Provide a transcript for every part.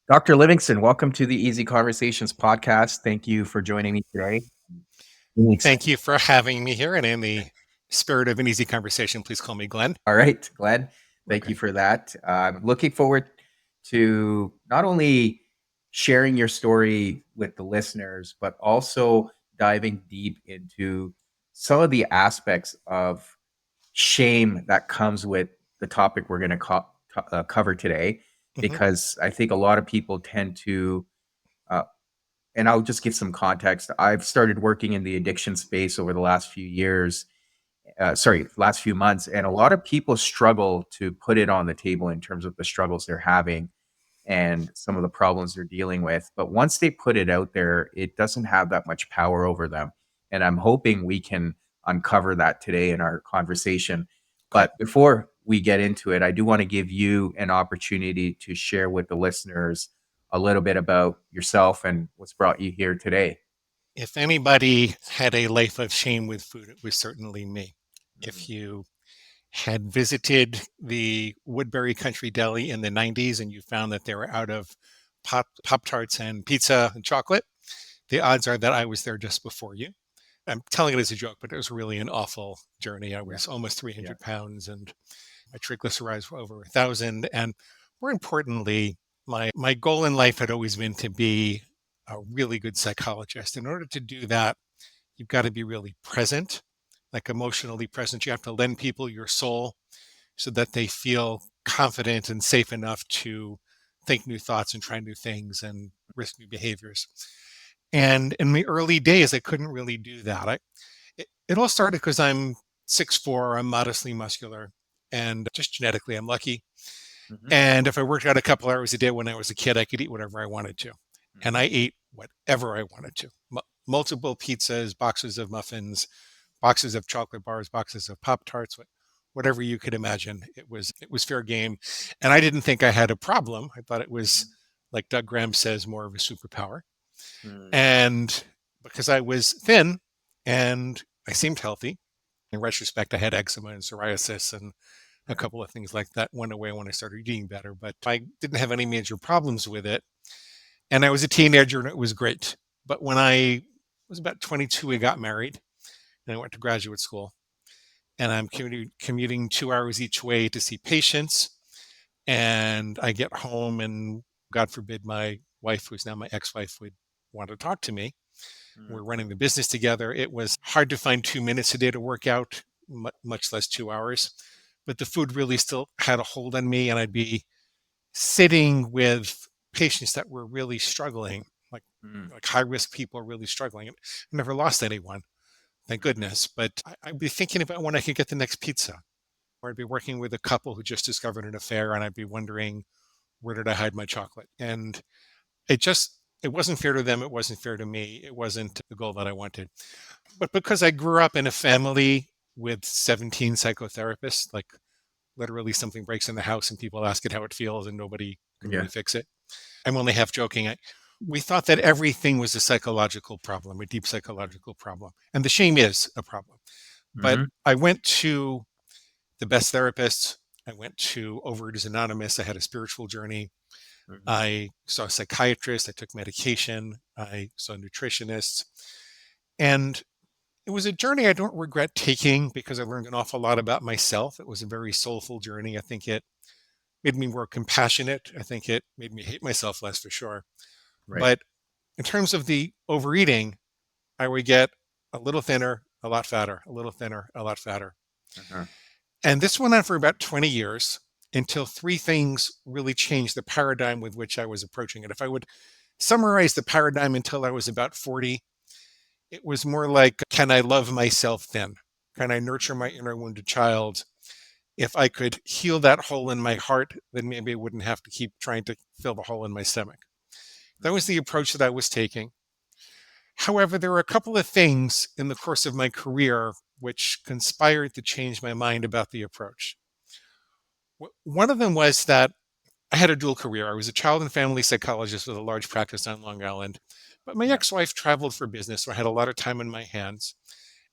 Dr. Livingston, welcome to the Easy Conversations podcast. Thank you for joining me today. Really excited. Thank you for having me here. And in the spirit of an easy conversation, please call me Glenn. All right, Glenn, thank Okay. you for that. I'm looking forward to not only sharing your story with the listeners, but also diving deep into some of the aspects of shame that comes with the topic we're going to cover today, hmm because I think a lot of people tend to uh, and I'll just give some context. I've started working in the addiction space over the last few years, last few months, and a lot of people struggle to put it on the table in terms of the struggles they're having and some of the problems they're dealing with. But once they put it out there, it doesn't have that much power over them. And I'm hoping we can uncover that today in our conversation. Okay. But before we get into it, I do want to give you an opportunity to share with the listeners a little bit about yourself and what's brought you here today. If anybody had a life of shame with food, it was certainly me. Mm, If you had visited the Woodbury Country Deli in the 90s and you found that they were out of Pop Tarts and pizza and chocolate, the odds are that I was there just before you. I'm telling it as a joke, but it was really an awful journey. I yeah, was almost yeah. 300 pounds and my triglycerides were over 1,000. And more importantly, my goal in life had always been to be a really good psychologist. In order to do that, you've got to be really present, like emotionally present. You have to lend people your soul so that they feel confident and safe enough to think new thoughts and try new things and risk new behaviors. And in the early days, I couldn't really do that. It all started because I'm 6'4", I'm modestly muscular, and just genetically, I'm lucky. Hmm. And if I worked out a couple hours a day when I was a kid, I could eat whatever I wanted to. And Hmm. I ate whatever I wanted to. Multiple pizzas, boxes of muffins, boxes of chocolate bars, boxes of Pop Tarts, whatever you could imagine. It was fair game. And I didn't think I had a problem. I thought it was, like Doug Graham says, more of a superpower. Hmm. And because I was thin and I seemed healthy, in retrospect, I had eczema and psoriasis and a Right. couple of things like that went away when I started eating better, but I didn't have any major problems with it. And I was a teenager and it was great. But when I was about 22, I got married and I went to graduate school. And I'm commuting 2 hours each way to see patients. And I get home, and God forbid my wife, who's now my ex wife, would want to talk to me. Hmm. We're running the business together. It was hard to find 2 minutes a day to work out, much less 2 hours. But the food really still had a hold on me, and I'd be sitting with patients that were really struggling, like Hmm. like high risk people are really struggling. I never lost anyone, thank goodness. But I'd be thinking about when I could get the next pizza, or I'd be working with a couple who just discovered an affair, and I'd be wondering, where did I hide my chocolate? And it wasn't fair to them. It wasn't fair to me. It wasn't the goal that I wanted. But because I grew up in a family with 17 psychotherapists, like literally something breaks in the house and people ask it how it feels and nobody can Yeah. really fix it. I'm only half joking. We thought that everything was a psychological problem, a deep psychological problem. And the shame is a problem. But Hmm. I went to the best therapists. I went to Overeaters Anonymous. I had a spiritual journey. Hmm. I saw a psychiatrist. I took medication. I saw nutritionists. And it was a journey I don't regret taking because I learned an awful lot about myself. It was a very soulful journey. I think it made me more compassionate. I think it made me hate myself less for sure. Right. But in terms of the overeating, I would get a little thinner, a lot fatter, a little thinner, a lot fatter. Uh-huh. And this went on for about 20 years until three things really changed the paradigm with which I was approaching it. If I would summarize the paradigm until I was about 40, it was more like, can I love myself then? Can I nurture my inner wounded child? If I could heal that hole in my heart, then maybe I wouldn't have to keep trying to fill the hole in my stomach. That was the approach that I was taking. However, there were a couple of things in the course of my career which conspired to change my mind about the approach. One of them was that I had a dual career. I was a child and family psychologist with a large practice on Long Island, but my Yeah. ex wife traveled for business, so I had a lot of time on my hands.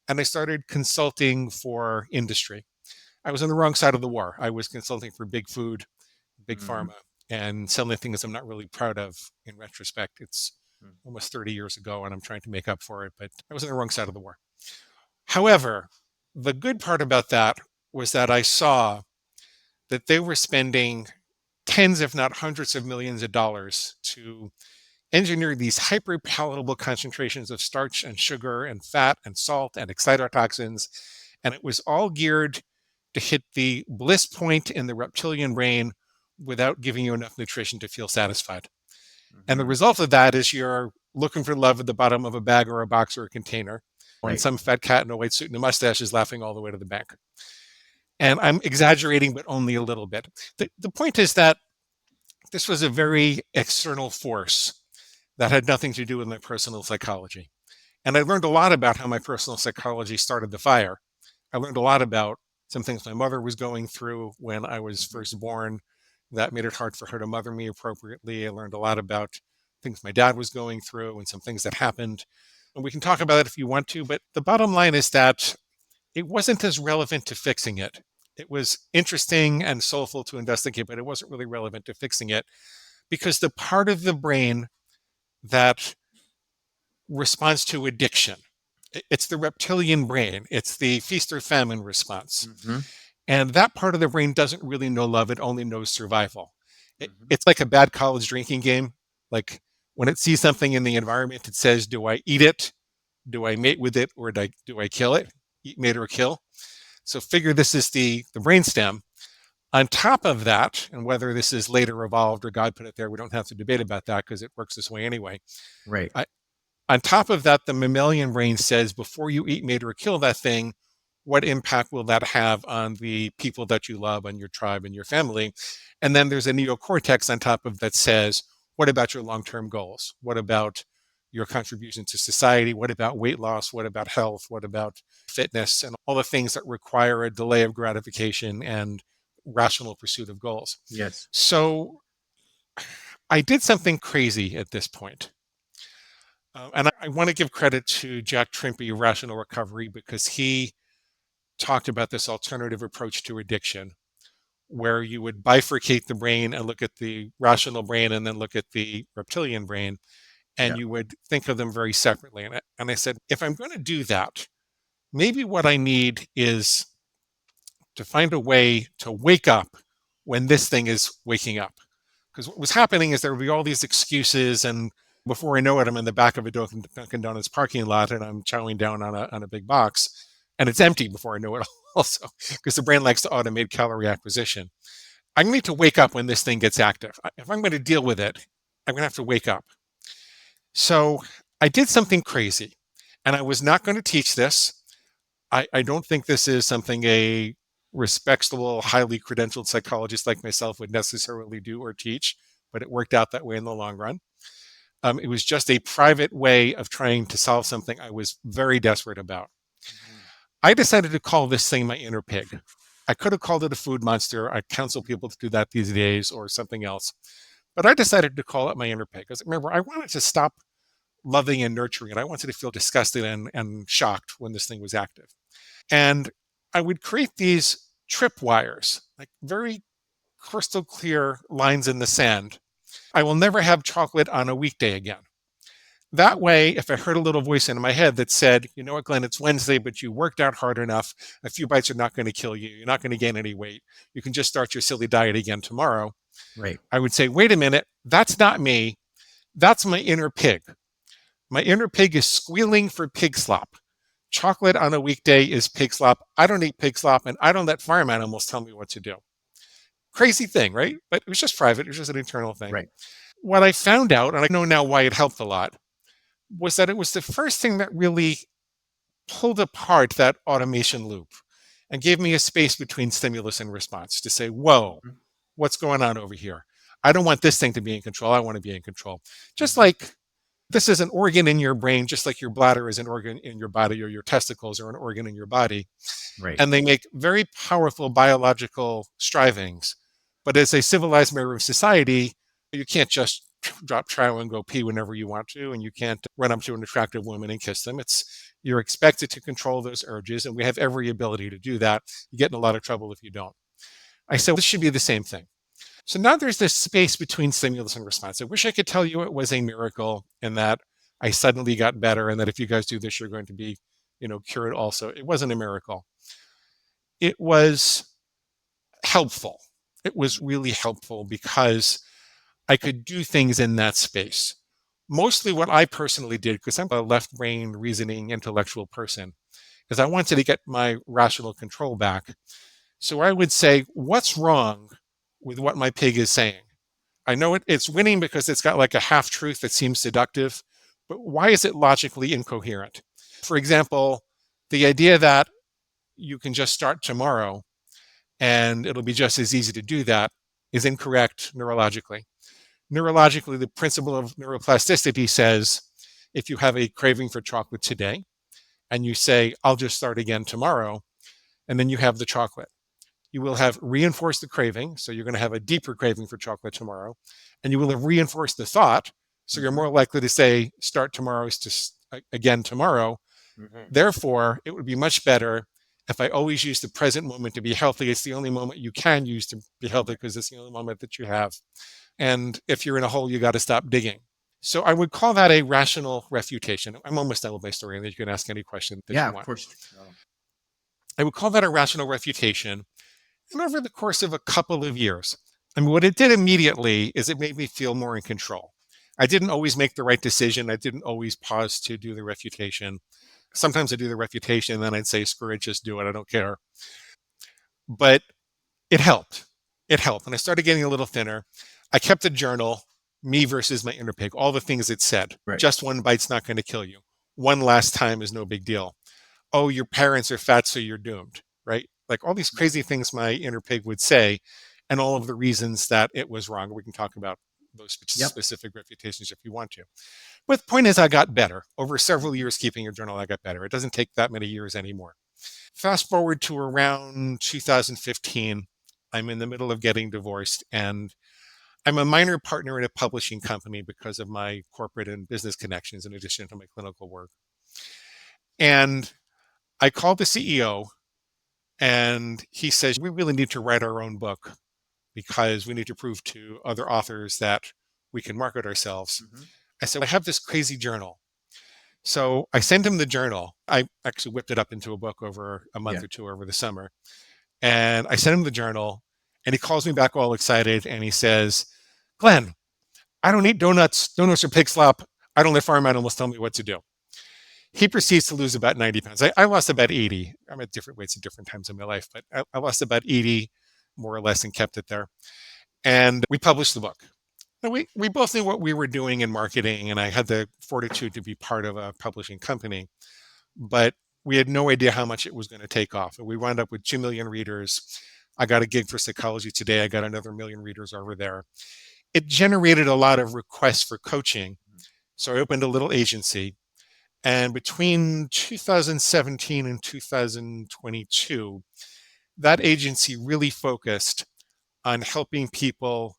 And I started consulting for industry. I was on the wrong side of the war. I was consulting for big food, big Mm. pharma. and selling things I'm not really proud of in retrospect. It's Mm. almost 30 years ago and I'm trying to make up for it, but I was on the wrong side of the war. However, the good part about that was that I saw that they were spending tens, if not hundreds of millions of dollars to engineer these hyper palatable concentrations of starch and sugar and fat and salt and excitotoxins. And it was all geared to hit the bliss point in the reptilian brain without giving you enough nutrition to feel satisfied. And the Mhm. result of that is you're looking for love at the bottom of a bag or a box or a container. And Right. some fat cat in a white suit and a mustache is laughing all the way to the bank. And I'm exaggerating, but only a little bit. The point is that this was a very external force that had nothing to do with my personal psychology. And I learned a lot about how my personal psychology started the fire. I learned a lot about some things my mother was going through when I was Mhm. first born that made it hard for her to mother me appropriately. I learned a lot about things my dad was going through and some things that happened. And we can talk about it if you want to, but the bottom line is that it wasn't as relevant to fixing it. It was interesting and soulful to investigate, but it wasn't really relevant to fixing it because the part of the brain that responds to addiction, it's the reptilian brain, it's the feast or famine response. Mhm. And that part of the brain doesn't really know love, it only knows survival. Mhm. It's like a bad college drinking game. Like when it sees something in the environment, it says, do I eat it? Do I mate with it? Or do I kill it? Eat, mate, or kill. So figure this is the brainstem. On top of that, and whether this is later evolved or God put it there, we don't have to debate about that because it works this way anyway. Right. I, on top of that, the mammalian brain says before you eat, mate, or kill that thing, what impact will that have on the people that you love, on your tribe and your family? And then there's a neocortex on top of that says, what about your long-term goals? What about your contribution to society? What about weight loss? What about health? What about fitness and all the things that require a delay of gratification and rational pursuit of goals? Yes. So I did something crazy at this point. And I want to give credit to Jack Trimpey of Rational Recovery because he talked about this alternative approach to addiction where you would bifurcate the brain and look at the rational brain and then look at the reptilian brain, and Yeah. you would think of them very separately. And I said, if I'm going to do that, maybe what I need is to find a way to wake up when this thing is waking up. Because what was happening is there would be all these excuses, and before I know it, I'm in the back of a Dunkin' Donuts parking lot and I'm chowing down on a big box, and it's empty before I know it. Also, because the brain likes to automate calorie acquisition. I need to wake up when this thing gets active. If I'm going to deal with it, I'm going to have to wake up. So I did something crazy, and I was not going to teach this. I don't think this is something a respectable, highly credentialed psychologist like myself would necessarily do or teach, but it worked out that way in the long run. It was just a private way of trying to solve something I was very desperate about. Mhm. I decided to call this thing my inner pig. I could have called it a food monster. I counsel people to do that these days or something else. But I decided to call it my inner pig because remember, I wanted to stop loving and nurturing it. I wanted to feel disgusted and shocked when this thing was active. And I would create these tripwires, like very crystal clear lines in the sand. I will never have chocolate on a weekday again. That way, if I heard a little voice in my head that said, you know what, Glenn, it's Wednesday, but you worked out hard enough. A few bites are not going to kill you. You're not going to gain any weight. You can just start your silly diet again tomorrow. Right. I would say, wait a minute, that's not me. That's my inner pig. My inner pig is squealing for pig slop. Chocolate on a weekday is pig slop. I don't eat pig slop, and I don't let farm animals tell me what to do. Crazy thing, right? But it was just private. It was just an internal thing. Right. What I found out, and I know now why it helped a lot, was that it was the first thing that really pulled apart that automation loop and gave me a space between stimulus and response to say, whoa, Mhm. what's going on over here? I don't want this thing to be in control. I want to be in control. Just Mhm. like this is an organ in your brain, just like your bladder is an organ in your body or your testicles are an organ in your body. Right. And they make very powerful biological strivings. But as a civilized member of society, you can't just drop trow and go pee whenever you want to, and you can't run up to an attractive woman and kiss them. It's you're expected to control those urges, and we have every ability to do that. You get in a lot of trouble if you don't. I said, well, this should be the same thing. So now there's this space between stimulus and response. I wish I could tell you it was a miracle and that I suddenly got better and that if you guys do this, you're going to be, cured also. It wasn't a miracle. It was helpful. It was really helpful because I could do things in that space. Mostly what I personally did, because I'm a left brain reasoning intellectual person, is I wanted to get my rational control back. So I would say, what's wrong with what my pig is saying? I know it's winning because it's got like a half truth that seems seductive, but why is it logically incoherent? For example, the idea that you can just start tomorrow and it'll be just as easy to do that is incorrect neurologically. Neurologically, the principle of neuroplasticity says if you have a craving for chocolate today and you say, I'll just start again tomorrow, and then you have the chocolate, you will have reinforced the craving. So you're going to have a deeper craving for chocolate tomorrow. And you will have reinforced the thought. So you're more likely to say, start tomorrow again tomorrow. Mm-hmm. Therefore, it would be much better if I always use the present moment to be healthy. It's the only moment you can use to be healthy because it's the only moment that you have. And if you're in a hole, you got to stop digging. So I would call that a rational refutation. I'm almost done with my story, and then you can ask any question that Yeah, you of want. course. Oh. I would call that a rational refutation. And over the course of a couple of years, I mean, what it did immediately is it made me feel more in control. I didn't always make the right decision. I didn't always pause to do the refutation. Sometimes I do the refutation, and then I'd say, screw it, just do it. I don't care. But it helped. It helped. And I started getting a little thinner. I kept a journal, me versus my inner pig, all the things it said. Right. Just one bite's not going to kill you. One last time is no big deal. Oh, your parents are fat, so you're doomed, right? Like all these crazy things my inner pig would say, and all of the reasons that it was wrong. We can talk about those specific refutations if you want to. But the point is, I got better. Over several years keeping a journal, I got better. It doesn't take that many years anymore. Fast forward to around 2015, I'm in the middle of getting divorced, and I'm a minor partner in a publishing company because of my corporate and business connections in addition to my clinical work. And I called the CEO and he says, we really need to write our own book because we need to prove to other authors that we can market ourselves. Mm-hmm. I said, I have this crazy journal. So I sent him the journal. I actually whipped it up into a book over a month or two over the summer. And I sent him the journal and he calls me back all excited and he says, Glenn, I don't eat donuts. Donuts are pig slop. I don't let farm animals tell me what to do. He proceeds to lose about 90 pounds. I lost about 80. I'm at different weights at different times in my life, but I lost about 80 more or less and kept it there. And we published the book. Now, we both knew what we were doing in marketing, and I had the fortitude to be part of a publishing company, but we had no idea how much it was going to take off. And we wound up with 2 million readers. I got a gig for Psychology Today. I got another 1 million readers over there. It generated a lot of requests for coaching. So I opened a little agency. And between 2017 and 2022, that agency really focused on helping people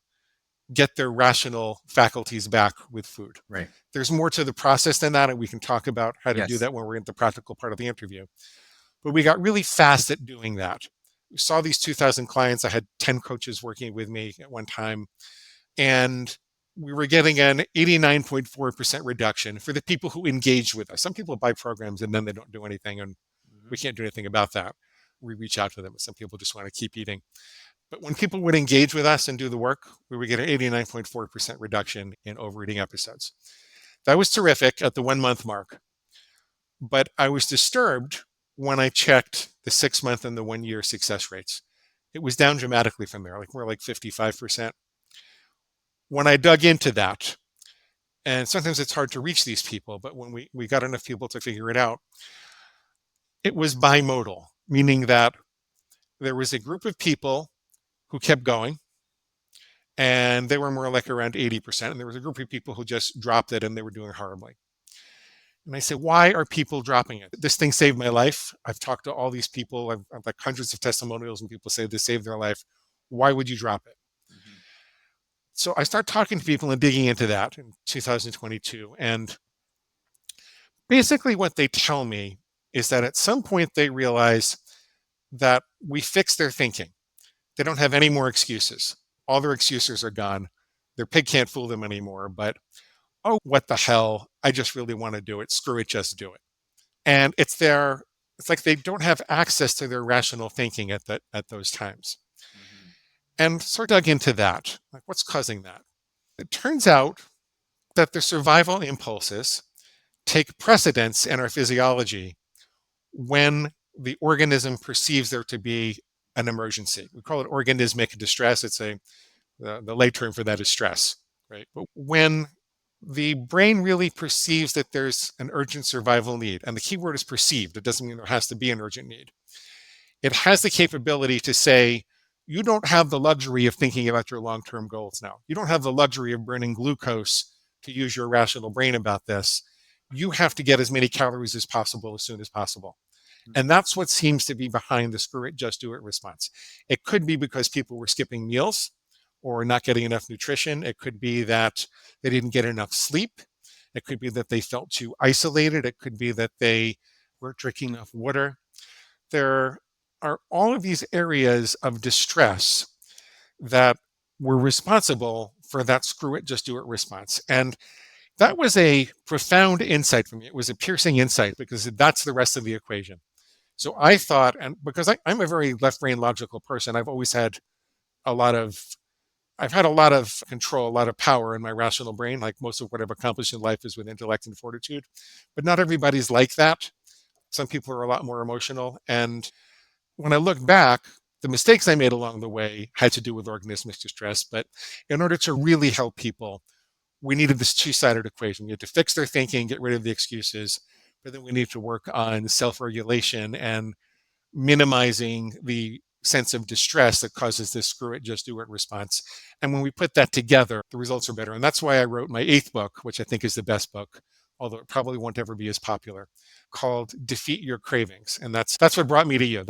get their rational faculties back with food. Right. There's more to the process than that, and we can talk about how to do Yes. that when we're in the practical part of the interview. But we got really fast at doing that. We saw these 2,000 clients. I had 10 coaches working with me at one time. And we were getting an 89.4% reduction for the people who engage with us. Some people buy programs and then they don't do anything, and we can't do anything about that. We reach out to them, but some people just want to keep eating. But when people would engage with us and do the work, we would get an 89.4% reduction in overeating episodes. That was terrific at the 1 month mark. But I was disturbed when I checked the 6 month and the 1 year success rates. It was down dramatically from there, like more like 55%. When I dug into that, and sometimes it's hard to reach these people, but when we got enough people to figure it out, it was bimodal, meaning that there was a group of people who kept going, and they were more like around 80%. And there was a group of people who just dropped it and they were doing horribly. And I said, why are people dropping it? This thing saved my life. I've talked to all these people. I've like hundreds of testimonials and people say this saved their life. Why would you drop it? Mm-hmm. So I start talking to people and digging into that in 2022. And basically what they tell me is that at some point they realize that we fixed their thinking. They don't have any more excuses. All their excuses are gone. Their pig can't fool them anymore. But, oh, what the hell? I just really want to do it. Screw it, just do it. And it's like they don't have access to their rational thinking at those times. Mhm. And sort of dug into that. Like, what's causing that? It turns out that the survival impulses take precedence in our physiology when the organism perceives there to be an emergency. We call it organismic distress. The lay term for that is stress, right? But when the brain really perceives that there's an urgent survival need, and the key word is perceived, it doesn't mean there has to be an urgent need. It has the capability to say, you don't have the luxury of thinking about your long-term goals now. You don't have the luxury of burning glucose to use your rational brain about this. You have to get as many calories as possible as soon as possible. And that's what seems to be behind the screw it, just do it response. It could be because people were skipping meals or not getting enough nutrition. It could be that they didn't get enough sleep. It could be that they felt too isolated. It could be that they weren't drinking enough water. There are all of these areas of distress that were responsible for that screw it, just do it response. And that was a profound insight for me. It was a piercing insight because that's the rest of the equation. So I thought, and because I'm a very left brain logical person, a lot of, I've had a lot of control, a lot of power in my rational brain. Like most of what I've accomplished in life is with intellect and fortitude, but not everybody's like that. Some people are a lot more emotional. And when I look back, the mistakes I made along the way had to do with organismic distress. But in order to really help people, we needed this two-sided equation. We had to fix their thinking, get rid of the excuses, but then we need to work on self-regulation and minimizing the sense of distress that causes this screw it, just do it response. And when we put that together, the results are better. And that's why I wrote my eighth book, which I think is the best book, although it probably won't ever be as popular, called Defeat Your Cravings. And that's what brought me to you.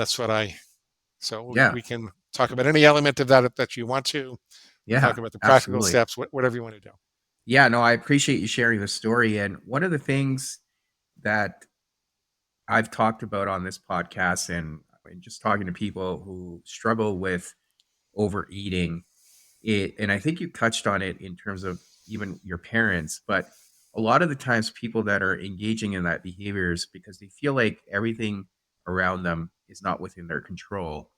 So Yeah. we can talk about any element of that you want to. We can talk Yeah, about the practical absolutely. steps, whatever you want to do. Yeah, no, I appreciate you sharing the story. And one of the things that I've talked about on this podcast and just talking to people who struggle with overeating, and I think you touched on it in terms of even your parents, but a lot of the times people that are engaging in that behavior is because they feel like everything around them is not within their control,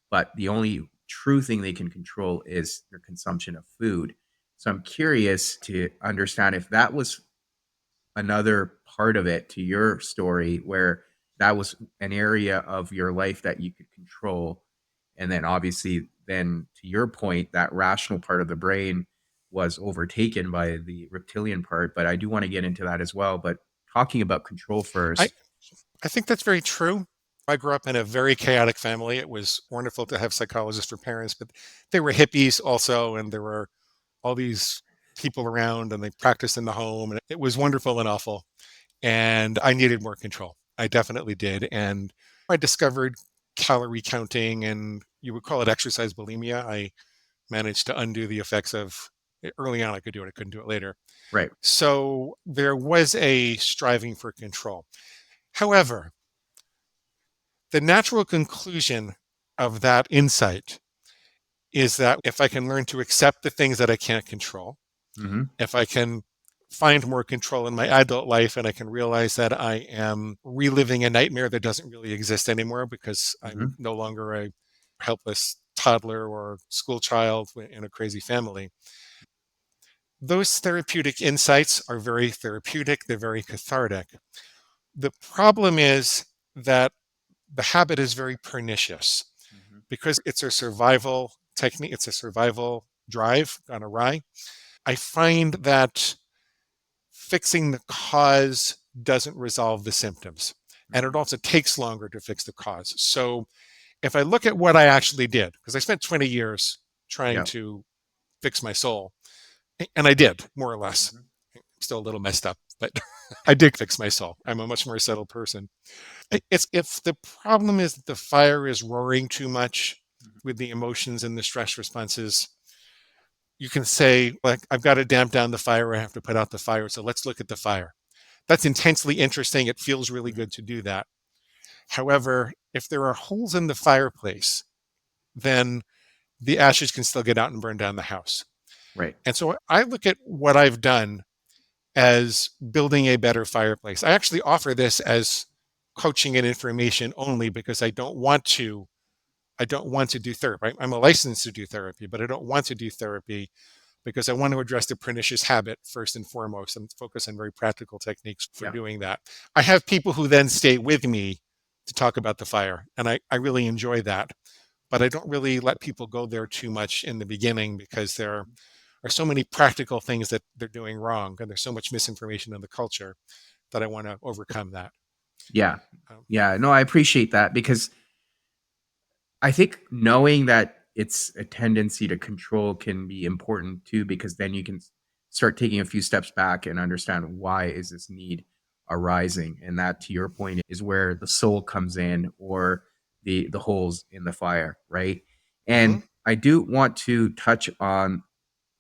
but the only true thing they can control is their consumption of food. So I'm curious to understand if that was another part of it to your story where that was an area of your life that you could control. And then obviously, then to your point, that rational part of the brain was overtaken by the reptilian part. But I do want to get into that as well. But talking about control I, first. I think that's very true. I grew up in a very chaotic family. It was wonderful to have psychologists for parents, but they were hippies also, and there were all these people around, and they practiced in the home, and it was wonderful and awful. And I needed more control. I definitely did, and I discovered calorie counting, and you would call it exercise bulimia. I managed to undo the effects of early on. I could do it. I couldn't do it later. Right. So there was a striving for control. However, the natural conclusion of that insight is that if I can learn to accept the things that I can't control, Mm-hmm. if I can find more control in my adult life and I can realize that I am reliving a nightmare that doesn't really exist anymore because I'm Mm-hmm. no longer a helpless toddler or school child in a crazy family. Those therapeutic insights are very therapeutic, they're very cathartic. The problem is that the habit is very pernicious Mm-hmm. because it's a survival technique, it's a survival drive gone awry. I find that fixing the cause doesn't resolve the symptoms. And it Mm-hmm. also takes longer to fix the cause. So if I look at what I actually did, because I spent 20 years trying Yeah. to fix my soul, and I did, more or less. Mm-hmm. I'm still a little messed up, but I did fix my soul. I'm a much more settled person. It's if the problem is that the fire is roaring too much with the emotions and the stress responses, you can say, like, I've got to damp down the fire. I have to put out the fire. So let's look at the fire. That's intensely interesting. It feels really Mm-hmm. good to do that. However, if there are holes in the fireplace, then the ashes can still get out and burn down the house. Right. And so I look at what I've done as building a better fireplace. I actually offer this as coaching and information only because I don't want to do therapy. I'm a licensed to do therapy, but I don't want to do therapy because I want to address the pernicious habit first and foremost and focus on very practical techniques for Yeah. doing that. I have people who then stay with me to talk about the fire, and I really enjoy that. But I don't really let people go there too much in the beginning because there are so many practical things that they're doing wrong, and there's so much misinformation in the culture that I want to overcome that. Yeah. Um, Yeah. No, I appreciate that because I think knowing that it's a tendency to control can be important too, because then you can start taking a few steps back and understand why is this need arising. And that, to your point, is where the soul comes in, or the holes in the fire, right? mhm, And I do want to touch on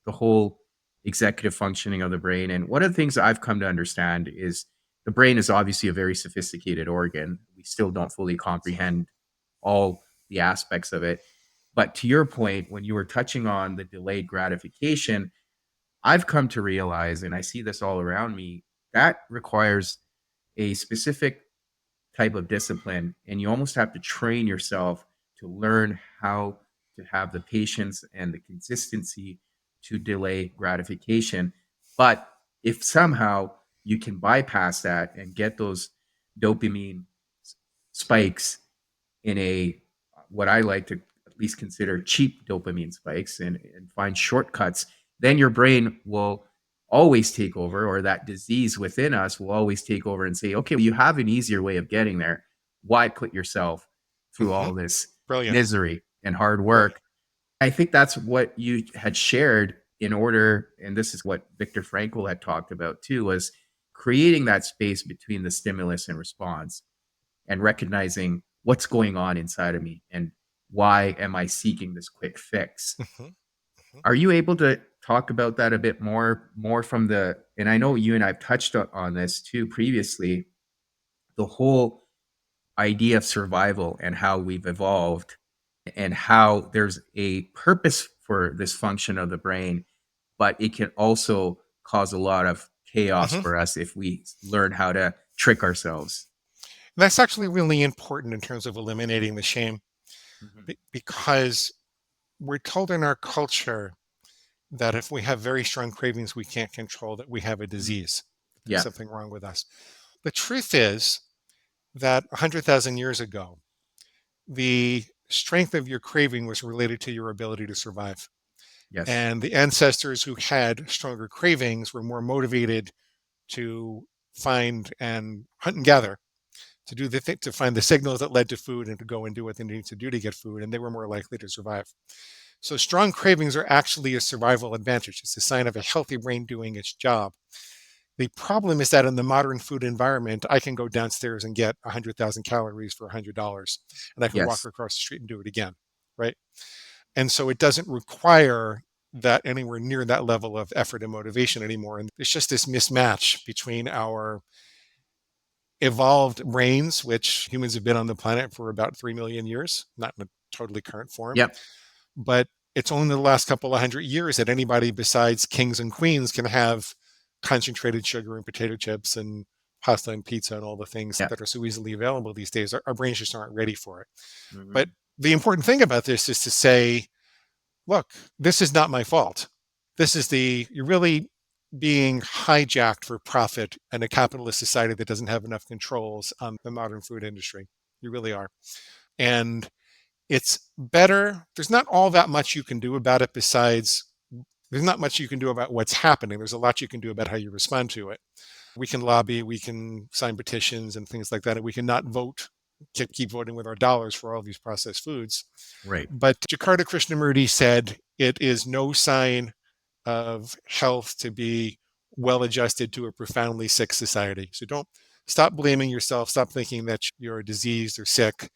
the whole executive functioning of the brain. And one of the things that I've come to understand is the brain is obviously a very sophisticated organ. We still don't fully comprehend all the aspects of it. But to your point, when you were touching on the delayed gratification, I've come to realize, and I see this all around me, that requires a specific type of discipline. And you almost have to train yourself to learn how to have the patience and the consistency to delay gratification. But if somehow you can bypass that and get those dopamine spikes in a, what I like to at least consider cheap dopamine spikes, and find shortcuts, then your brain will always take over, or that disease within us will always take over and say, okay, well, you have an easier way of getting there. Why put yourself through mhm. all this Brilliant. misery and hard Brilliant. work? I think that's what you had shared in order, and this is what Viktor Frankl had talked about too, was creating that space between the stimulus and response, and recognizing what's going on inside of me and why am I seeking this quick fix. Mhm, mhm, Are you able to talk about that a bit more from the, and I know you and I've touched on this too previously, the whole idea of survival and how we've evolved, and how there's a purpose for this function of the brain, but it can also cause a lot of chaos mhm. for us if we learn how to trick ourselves. That's actually really important in terms of eliminating the shame Mhm. because we're told in our culture that if we have very strong cravings we can't control, that we have a Mhm. disease. There's Yeah. something wrong with us. The truth is that 100,000 years ago, the strength of your craving was related to your ability to survive. Yes. And the ancestors who had stronger cravings were more motivated to find and hunt and gather, to do the thing, to find the signals that led to food and to go and do what they needed to do to get food, and they were more likely to survive. So strong cravings are actually a survival advantage. It's a sign of a healthy brain doing its job. The problem is that in the modern food environment, I can go downstairs and get 100,000 calories for $100, and I can walk Yes. across the street and do it again, right? And so it doesn't require that anywhere near that level of effort and motivation anymore. And it's just this mismatch between our evolved brains, which humans have been on the planet for about 3 million years, not in a totally current form, Yep. but it's only the last couple of 100 years that anybody besides kings and queens can have concentrated sugar and potato chips and pasta and pizza and all the things Yep. that are so easily available these days. Our brains just aren't ready for it. But Mhm. the important thing about this is to say, look, this is not my fault. You're really being hijacked for profit in a capitalist society that doesn't have enough controls on the modern food industry. You really are. And it's better. There's not all that much you can do about it besides there's not much you can do about what's happening. There's a lot you can do about how you respond to it. We can lobby, we can sign petitions and things like that. And we can not vote, keep voting with our dollars for all these processed foods. Right. But Jakarta Krishnamurti said it is no sign of health to be well adjusted to a profoundly sick society. So don't stop blaming yourself. Stop thinking that you're diseased or sick.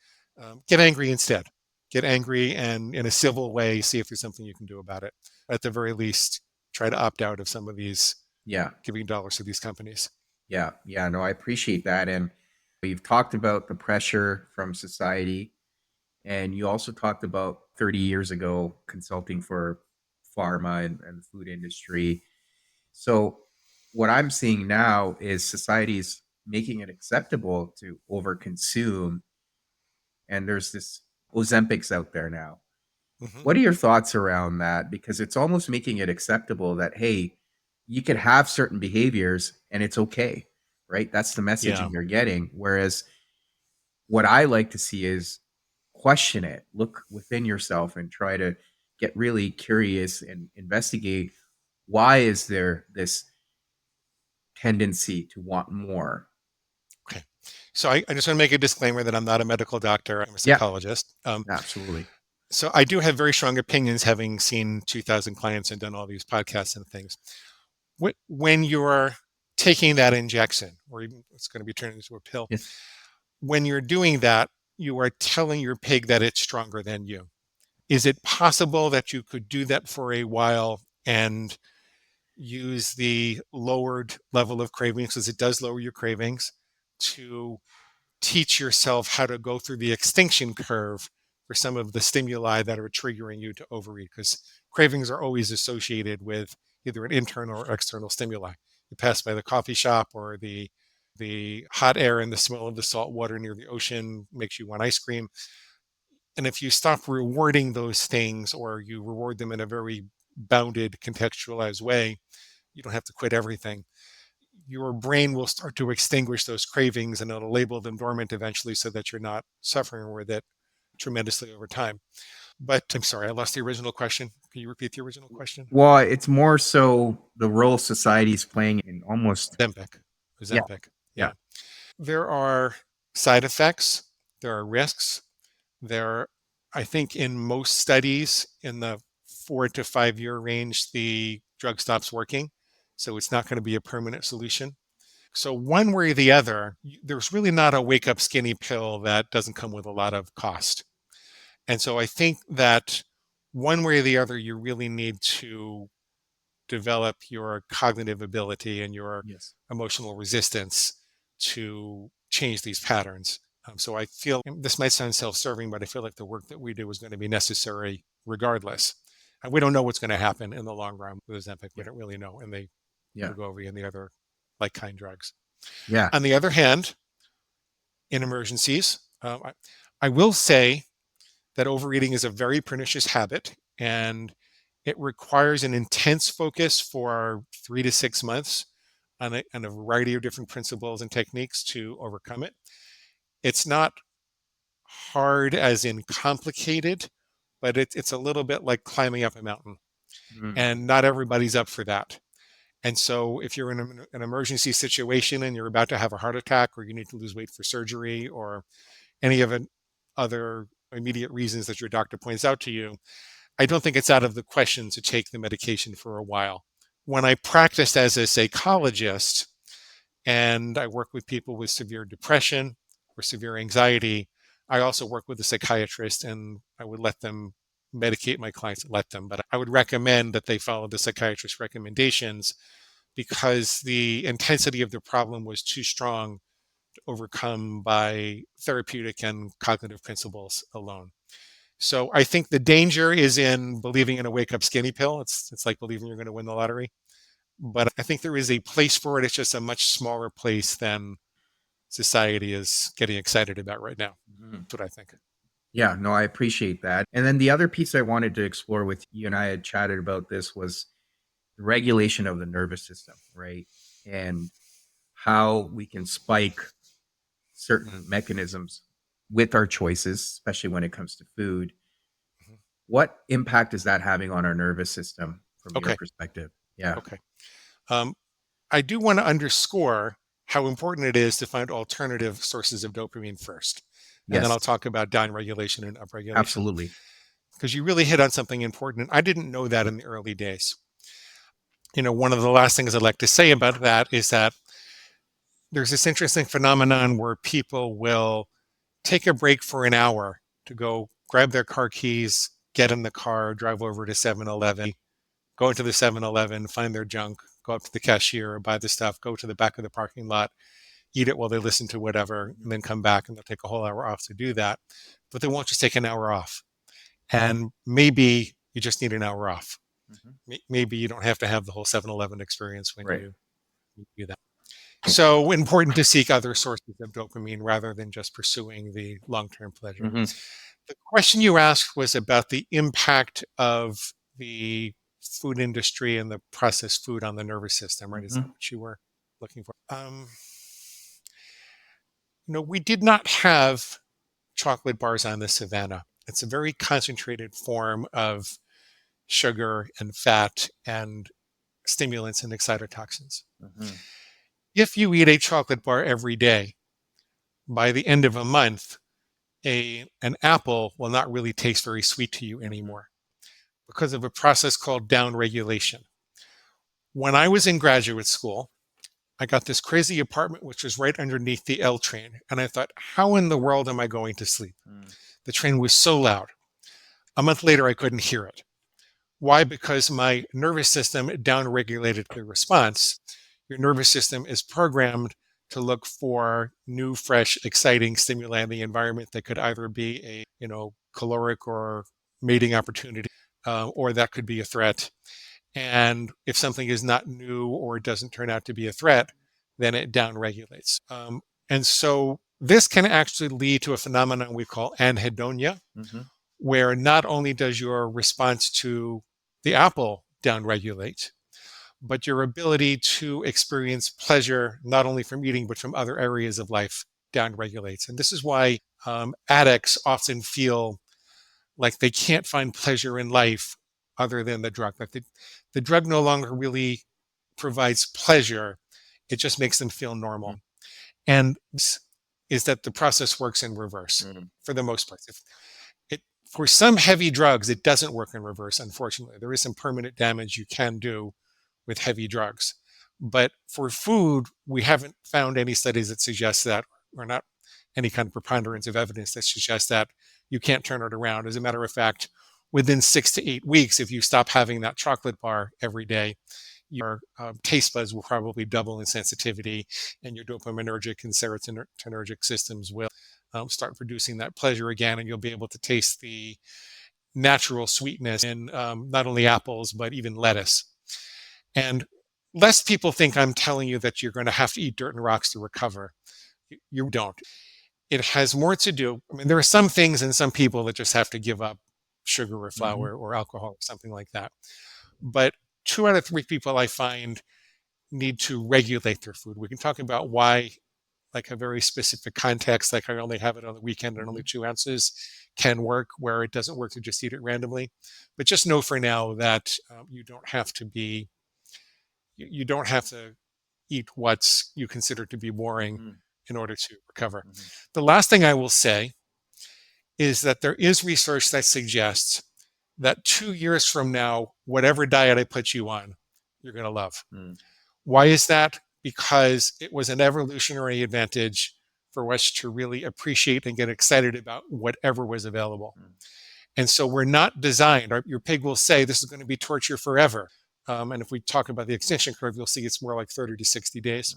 Get angry instead. Get angry and in a civil way, see if there's something you can do about it. At the very least, try to opt out of some of these Yeah. giving dollars to these companies. Yeah. Yeah. No, I appreciate that. And you've talked about the pressure from society And you also talked about 30 years ago consulting for pharma and the food industry. So, what I'm seeing now is society's making it acceptable to overconsume, and there's this Ozempics out there now. Hmm. What are your thoughts around that? Because it's almost making it acceptable that, hey, you can have certain behaviors and it's okay, right? That's the messaging Yeah. you're getting. Whereas what I like to see is question it, look within yourself and try to get really curious and investigate why is there this tendency to want more. Okay. So I just want to make a disclaimer that I'm not a medical doctor. I'm a Yeah, psychologist. absolutely. So I do have very strong opinions, having seen 2,000 clients and done all these podcasts and things. When you're taking that injection, or even it's going to be turned into a pill, Yes. when you're doing that, you are telling your pig that it's stronger than you. Is it possible that you could do that for a while and use the lowered level of cravings, because it does lower your cravings, to teach yourself how to go through the extinction curve for some of the stimuli that are triggering you to overeat? Because cravings are always associated with either an internal or external stimuli. You pass by the coffee shop, or the hot air and the smell of the salt water near the ocean makes you want ice cream. And if you stop rewarding those things, or you reward them in a very bounded, contextualized way, you don't have to quit everything. Your brain will start to extinguish those cravings, and it'll label them dormant eventually, so that you're not suffering with it tremendously over time. But I'm sorry, I lost the original question. Can you repeat the original question? Well, it's more so the role society's playing in almost, Ozempic. yeah, Ozempic. yeah. Yeah. There are side effects, there are risks. There, I think in most studies in the 4 to 5 year range, the drug stops working. So it's not going to be a permanent solution. So one way or the other, there's really not a wake up skinny pill that doesn't come with a lot of cost. And so I think that one way or the other, you really need to develop your cognitive ability and your Yes. emotional resistance to change these patterns. So I feel this might sound self serving, but I feel like the work that we do is going to be necessary regardless. And we don't know what's going to happen in the long run with Ozempic. We Yeah. don't really know. And the Yeah. Wegovy and the other like kind drugs. Yeah. On the other hand, in emergencies, I will say that overeating is a very pernicious habit, and it requires an intense focus for 3 to 6 months on a variety of different principles and techniques to overcome it. It's not hard as in complicated, but it's a little bit like climbing up a mountain, Mm. and not everybody's up for that. And so if you're in an emergency situation and you're about to have a heart attack, or you need to lose weight for surgery, or any of the other immediate reasons that your doctor points out to you, I don't think it's out of the question to take the medication for a while. When I practiced as a psychologist and I work with people with severe depression or severe anxiety, I also work with a psychiatrist, and I would let them medicate my clients, but I would recommend that they follow the psychiatrist's recommendations, because the intensity of the problem was too strong to overcome by therapeutic and cognitive principles alone. So I think the danger is in believing in a wake up skinny pill. It's like believing you're going to win the lottery. But I think there is a place for it. It's just a much smaller place than society is getting excited about right now. Mhm. That's what I think. Yeah, no, I appreciate that. And then the other piece I wanted to explore with you, and I had chatted about this, was the regulation of the nervous system, right? And how we can spike certain mechanisms with our choices, especially when it comes to food. Mhm. What impact is that having on our nervous system from your Okay. perspective? Yeah. Okay. Um, I do want to underscore how important it is to find alternative sources of dopamine first. And then Yes, I'll talk about downregulation and upregulation, absolutely. because you really hit on something important. And I didn't know that in the early days. One of the last things I'd like to say about that is that there's this interesting phenomenon where people will take a break for an hour to go grab their car keys, get in the car, drive over to 7-Eleven, go into the 7-Eleven, find their junk, go up to the cashier, buy the stuff, go to the back of the parking lot, eat it while they listen to whatever, and then come back and they'll take a whole hour off to do that. But they won't just take an hour off. And maybe you just need an hour off. Maybe you don't have to have the whole 7-Eleven experience when Right. you do that. So important to seek other sources of dopamine rather than just pursuing the long-term pleasure. Hmm. The question you asked was about the impact of the food industry and the processed food on the nervous system, right? Is that Hmm. what you were looking for? We did not have chocolate bars on the savannah. It's a very concentrated form of sugar and fat and stimulants and excitotoxins. Hmm. If you eat a chocolate bar every day, by the end of a month, an apple will not really taste very sweet to you anymore because of a process called downregulation. When I was in graduate school, I got this crazy apartment which was right underneath the L train, and I thought, how in the world am I going to sleep? The train was so loud. A month later, I couldn't hear it. Why? Because my nervous system downregulated the response. Your nervous system is programmed to look for new, fresh, exciting stimuli in the environment that could either be a, caloric or mating opportunity, or that could be a threat. And if something is not new or it doesn't turn out to be a threat, then it downregulates. And so this can actually lead to a phenomenon we call anhedonia, Hmm. where not only does your response to the apple downregulate, but your ability to experience pleasure, not only from eating, but from other areas of life, downregulates. And this is why addicts often feel like they can't find pleasure in life other than the drug. Like the drug no longer really provides pleasure, it just makes them feel normal. And this is that the process works in reverse Hmm. for the most part. For some heavy drugs, it doesn't work in reverse, unfortunately. There is some permanent damage you can do with heavy drugs. But for food, we haven't found any studies that suggest that, or not any kind of preponderance of evidence that suggests that you can't turn it around. As a matter of fact, within 6 to 8 weeks, if you stop having that chocolate bar every day, your taste buds will probably double in sensitivity, and your dopaminergic and serotonergic systems will start producing that pleasure again, and you'll be able to taste the natural sweetness in not only apples, but even lettuce. And less people think I'm telling you that you're going to have to eat dirt and rocks to recover. You don't. It has more to do. I mean, there are some things and some people that just have to give up sugar or Hmm. flour or alcohol or something like that. But 2 out of 3 people I find need to regulate their food. We can talk about why, like a very specific context, like I only have it on the weekend and only Hmm. 2 ounces can work, where it doesn't work to just eat it randomly. But just know for now that you don't have to eat what's you consider to be boring Hmm. in order to recover. Hmm. The last thing I will say is that there is research that suggests that 2 years from now, whatever diet I put you on, you're going to love. Hmm. Why is that? Because it was an evolutionary advantage for us to really appreciate and get excited about whatever was available. And so we're not designed, your pig will say this is going to be torture forever. And if we talk about the extinction curve, you'll see it's more like 30 to 60 days.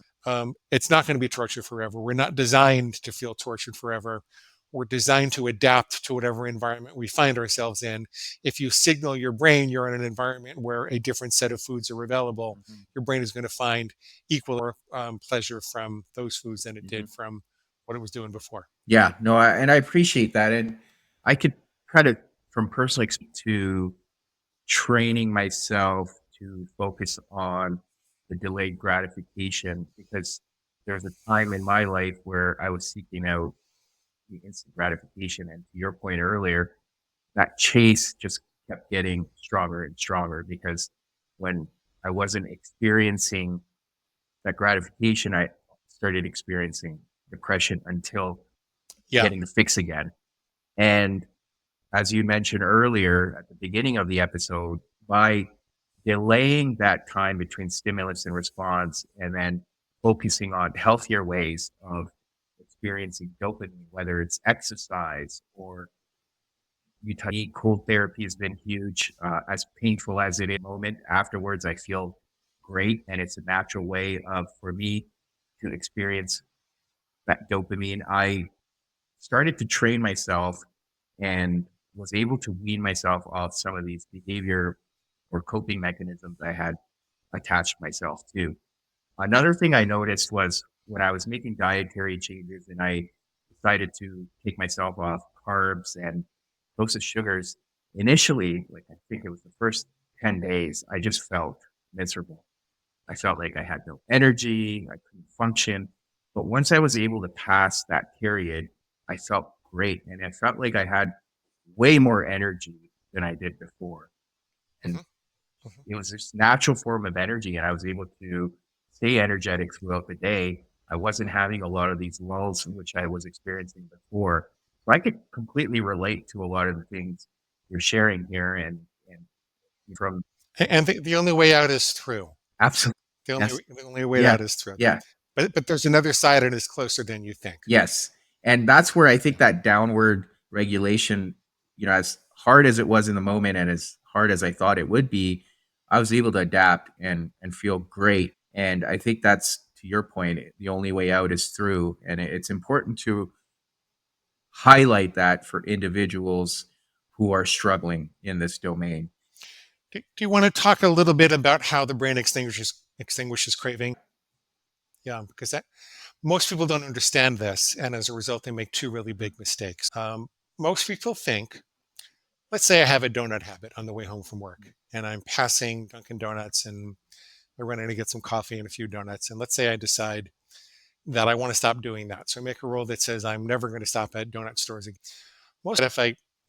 It's not going to be torture forever. We're not designed to feel tortured forever. We're designed to adapt to whatever environment we find ourselves in. If you signal your brain you're in an environment where a different set of foods are available, Hmm. your brain is going to find equal pleasure from those foods than it Hmm. did from what it was doing before. Yeah, no, and I appreciate that. And I could kind of, from personal experience, to training myself to focus on the delayed gratification, because there's a time in my life where I was seeking out the instant gratification. And to your point earlier, that chase just kept getting stronger and stronger, because when I wasn't experiencing that gratification, I started experiencing depression until Yeah. getting the fix again. And as you mentioned earlier at the beginning of the episode, by delaying that time between stimulus and response and then focusing on healthier ways of experiencing dopamine, whether it's exercise or cold therapy has been huge. As painful as it is, moment afterwards, I feel great, and it's a natural way of for me to experience that dopamine, I started to train myself and was able to wean myself off some of these behavior or coping mechanisms I had attached myself to. Another thing I noticed was when I was making dietary changes and I decided to take myself off carbs and processed sugars, initially, like I think it was the first 10 days, I just felt miserable. I felt like I had no energy, I couldn't function. But once I was able to pass that period, I felt great. And I felt like I had way more energy than I did before. And Mhm, mhm. it was this natural form of energy, and I was able to stay energetic throughout the day. I wasn't having a lot of these lulls which I was experiencing before. So I could completely relate to a lot of the things you're sharing here, and from And the only way out is through. absolutely yes, The only way yeah, out is through. yeah. But there's another side and it's closer than you think. Yes. And that's where I think that downward regulation, as hard as it was in the moment and as hard as I thought it would be, I was able to adapt and feel great. And I think that's, to your point, the only way out is through. And it's important to highlight that for individuals who are struggling in this domain. Do you want to talk a little bit about how the brain extinguishes craving? Yeah, because that most people don't understand this, and as a result, they make two really big mistakes. Most people think, let's say I have a donut habit on the way home from work, and I'm passing Dunkin' Donuts, and I run in to get some coffee and a few donuts, and let's say I decide that I want to stop doing that. So I make a rule that says I'm never going to stop at donut stores again. Most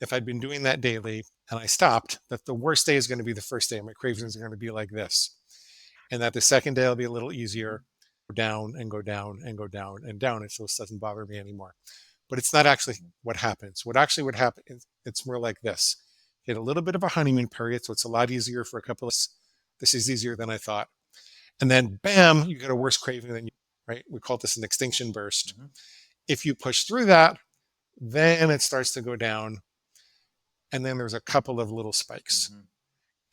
if I'd been doing that daily and I stopped, that the worst day is going to be the first day. My cravings are going to be like this, and that the second day will be a little easier. Go down and go down and go down and down until this doesn't bother me anymore. But it's not actually what happens. What actually would happen is it's more like this. You get a little bit of a honeymoon period, so it's a lot easier for a couple of. This is easier than I thought, and then bam, you get a worse craving than you. Right? We call this an extinction burst. Mhm, If you push through that, then it starts to go down, and then there's a couple of little spikes. mhm,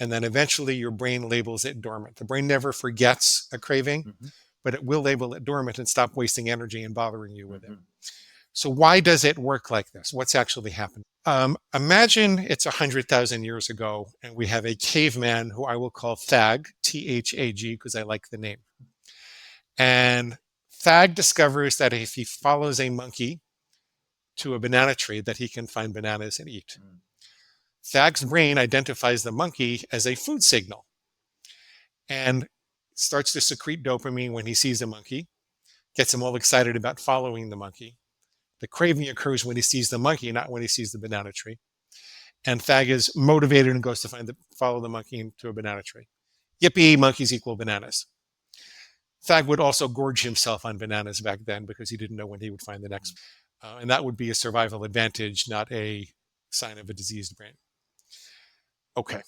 And then eventually your brain labels it dormant. The brain never forgets a craving, mhm, but it will label it dormant and stop wasting energy and bothering you with it. mhm, So why does it work like this? What's actually happening? Imagine it's 100,000 years ago and we have a caveman who I will call Thag, Thag, because I like the name. And Thag discovers that if he follows a monkey to a banana tree, that he can find bananas and eat. mhm, Thag's brain identifies the monkey as a food signal and starts to secrete dopamine when he sees a monkey, gets him all excited about following the monkey. The craving occurs when he sees the monkey, not when he sees the banana tree. And Thag is motivated and goes to follow the monkey into a banana tree. Yippee, monkeys equal bananas. Thag would also gorge himself on bananas back then because he didn't know when he would find the next. And that would be a survival advantage, not a sign of a diseased brain. Okay.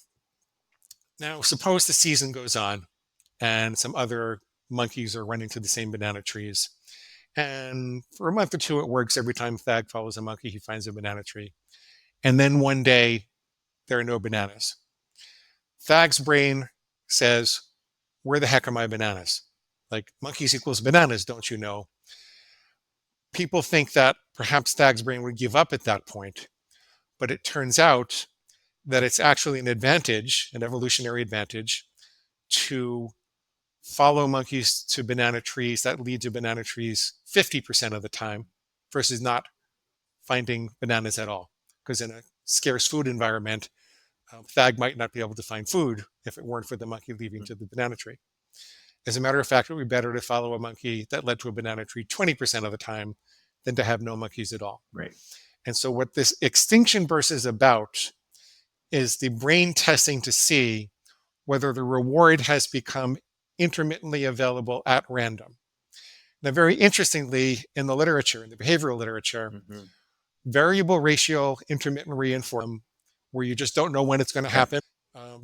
Now, suppose the season goes on and some other monkeys are running to the same banana trees. And for a month or two, it works. Every time Thag follows a monkey, he finds a banana tree. And then one day, there are no bananas. Thag's brain says, where the heck are my bananas? Like monkeys equals bananas, don't you know? People think that perhaps Thag's brain would give up at that point, but it turns out that it's actually an advantage, an evolutionary advantage, to follow monkeys to banana trees that lead to banana trees 50% of the time versus not finding bananas at all. Because in a scarce food environment, Thag might not be able to find food if it weren't for the monkey leading to the banana tree. As a matter of fact, it would be better to follow a monkey that led to a banana tree 20% of the time than to have no monkeys at all. right. And so, what this extinction burst is about is the brain testing to see whether the reward has become intermittently available at random. Now, very interestingly, in the literature, in the behavioral literature, Mhm, variable ratio intermittent reinforcement, where you just don't know when it's going to yeah. happen.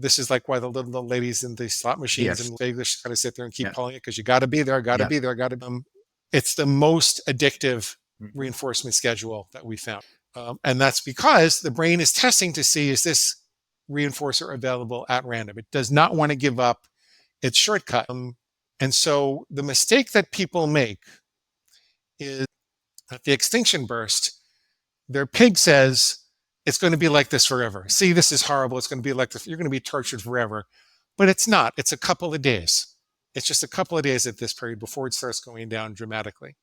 This is like why the little ladies in the slot machines Yes. in Vegas kind of sit there and keep Yeah. calling it because you got to be there, got to Yeah. be there, got to. It's the most addictive Mhm, reinforcement schedule that we found, and that's because the brain is testing to see is this reinforcer available at random. It does not want to give up its shortcut, and so the mistake that people make is At the extinction burst, their pig says, it's going to be like this forever. See, this is horrible. It's going to be like this. You're going to be tortured forever. But it's not. It's a couple of days. It's just a couple of days at this period before it starts going down dramatically.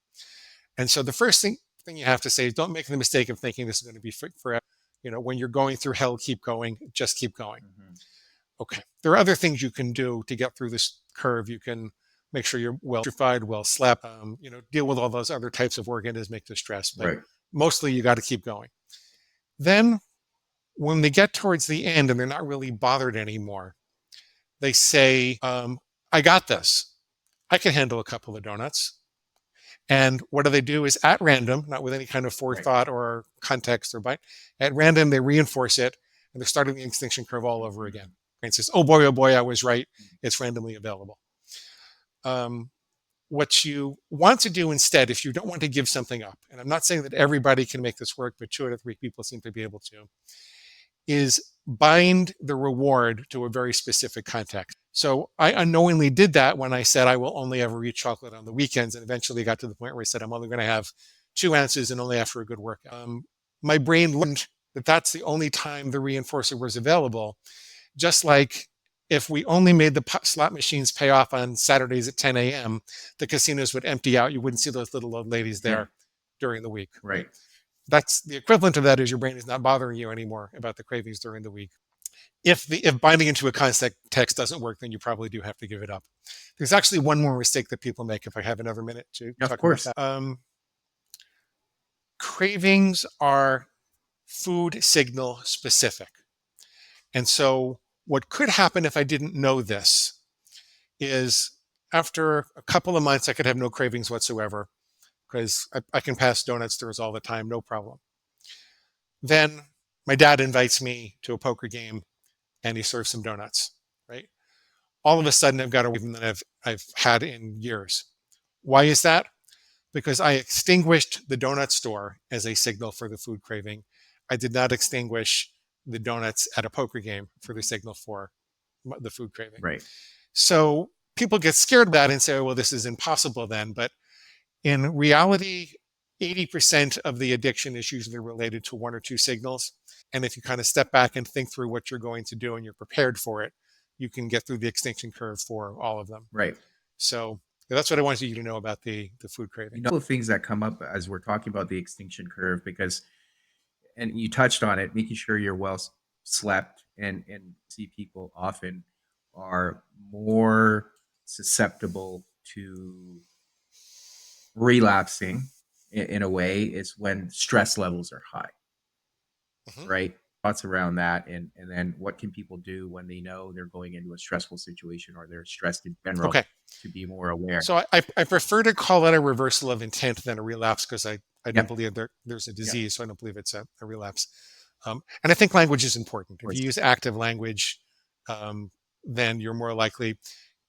And so the first thing you have to say is don't make the mistake of thinking this is going to be forever. When you're going through hell, keep going. Just keep going. Mm-hmm. Okay. There are other things you can do to get through this curve. You can make sure you're well nutrified, well slept, deal with all those other types of organismic distress. But right. Mostly you got to keep going. Then when they get towards the end and they're not really bothered anymore, they say, I got this. I can handle a couple of donuts. And what do is at random, not with any kind of forethought or context or bite, at random, they reinforce it and they're starting the extinction curve all over again. And it says, oh boy, I was right. It's randomly available. What you want to do instead, if you don't want to give something up, and I'm not saying that everybody can make this work, but 2 out of 3 people seem to be able to, is bind the reward to a very specific context. So I unknowingly did that when I said I will only ever eat chocolate on the weekends, and eventually got to the point where I said I'm only going to have 2 ounces and only after a good workout. My brain learned that that's the only time the reinforcer was available, just like if we only made the slot machines pay off on Saturdays at 10 a.m., the casinos would empty out. You wouldn't see those little old ladies there during the week. Right. That's the equivalent of that is your brain is not bothering you anymore about the cravings during the week. If binding into a context doesn't work, then you probably do have to give it up. There's actually one more mistake that people make, if I have another minute to talk about that. Cravings are food signal specific. And so what could happen if I didn't know this is after a couple of months, I could have no cravings whatsoever because I can pass donuts through all the time, no problem. Then my dad invites me to a poker game and he serves some donuts, right? All of a sudden, I've got a craving that I've had in years. Why is that? Because I extinguished the donut store as a signal for the food craving. I did not extinguish the donuts at a poker game for the signal for the food craving. Right. So people get scared about it and say, well, this is impossible then. But in reality, 80% of the addiction is usually related to 1 or 2 signals. And if you kind of step back and think through what you're going to do and you're prepared for it, you can get through the extinction curve for all of them. Right. So that's what I wanted you to know about the food craving. A couple of things that come up as we're talking about the extinction curve, because, and you touched on it, making sure you're well slept, and see people often are more susceptible to relapsing in a way is when stress levels are high. Mm-hmm. Right? Thoughts around that, and then what can people do when they know they're going into a stressful situation or they're stressed in general, to be more aware? So I prefer to call that a reversal of intent than a relapse, because I don't believe there's a disease, so I don't believe it's a relapse. And I think language is important. If you use active language, then you're more likely.